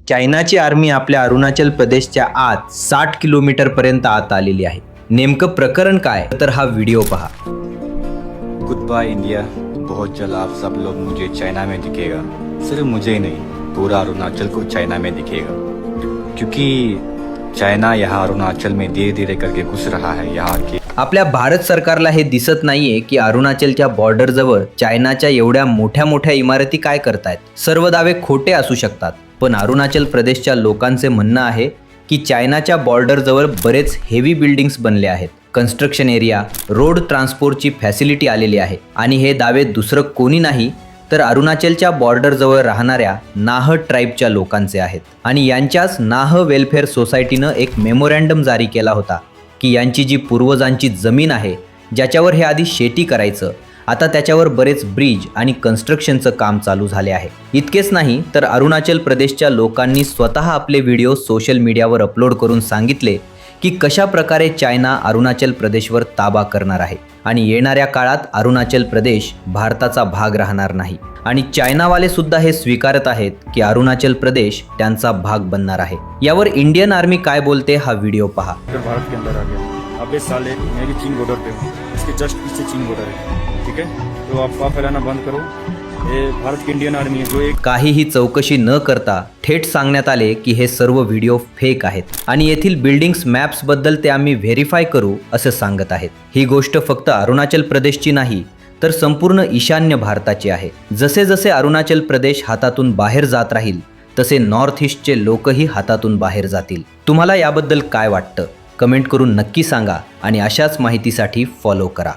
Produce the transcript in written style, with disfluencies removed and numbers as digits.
चायनाची army आपल्या अरुणाचल प्रदेशच्या आत 60 किलोमीटर पर्यंत आत आलेली आहे. नेमकं प्रकरण काय तर हा व्हिडिओ पहा. Good by India. बहुत जल्द आप सब लोग मुझे चाइना में दिखेगा. सिर्फ मुझे ही नहीं, पूरा अरुणाचल को चाइना में दिखेगा. क्योंकि चाइना यहाँ अरुणाचल में धीरे धीरे करके घुस रहा है. यहाँ के आपल्या भारत सरकारला हे दिसत नाहीये की अरुणाचलच्या बॉर्डर जवळ चायनाच्या एवढ्या मोठ्या मोठ्या इमारती काय करतायत. सर्व दावे खोटे असू शकतात, पण अरुणाचल प्रदेशच्या लोकांचे म्हणणं आहे की चायनाच्या बॉर्डर जवळ बरेच हेवी बिल्डिंग्स बनले आहेत. कन्स्ट्रक्शन एरिया, रोड ट्रान्सपोर्टची फॅसिलिटी आलेली आहे आणि हे दावे दुसरं कोणी नाही तर अरुणाचलच्या बॉर्डर जवळ राहणाऱ्या नाह ट्राईबच्या लोकांचे आहेत. आणि यांच्याच नाह वेलफेअर सोसायटीनं एक मेमोरँडम जारी केला होता की यांची जी पूर्वजांची जमीन आहे ज्याच्यावर हे आधी शेती करायचं, आता त्याच्यावर बरेच ब्रिज आणि कन्स्ट्रक्शनचं काम चालू झाले आहे. इतकेच नाही तर अरुणाचल प्रदेशच्या लोकांनी स्वतः आपले व्हिडिओ सोशल मीडियावर अपलोड करून सांगितले की कशा प्रकारे चायना अरुणाचल प्रदेशवर ताबा करणार आहे आणि येणाऱ्या काळात अरुणाचल प्रदेश भारताचा भाग राहणार नाही. आणि चायनावाले सुद्धा हे स्वीकारत आहेत की अरुणाचल प्रदेश त्यांचा भाग बनणार आहे. यावर इंडियन आर्मी काय बोलते हा व्हिडिओ पहा. भारत के अंदर आ गया. अबे साले, मैं भी चीन बॉर्डर पे हूँ. इसके जस्ट पीछे चीन बॉर्डर है. ठीक है, तो आप अफवाह फैलाना बंद करो. ये भारत की इंडियन आर्मी है जो एक काहीही चौकशी न करता थेट सांगण्यात आले की हे सर्व व्हिडिओ फेक आहेत आणि येथील बिल्डिंग्स मॅप्सबद्दल ते आम्ही व्हेरीफाय करू असं सांगत आहेत. ही गोष्ट फक्त अरुणाचल प्रदेशची नाही तर संपूर्ण ईशान्य भारताची आहे. जसे जसे अरुणाचल प्रदेश हातातून बाहेर जात राहील तसे नॉर्थ ईस्टचे लोकही हातातून बाहेर जातील. तुम्हाला याबद्दल काय वाटतं कमेंट करून नक्की सांगा आणि अशाच माहितीसाठी फॉलो करा.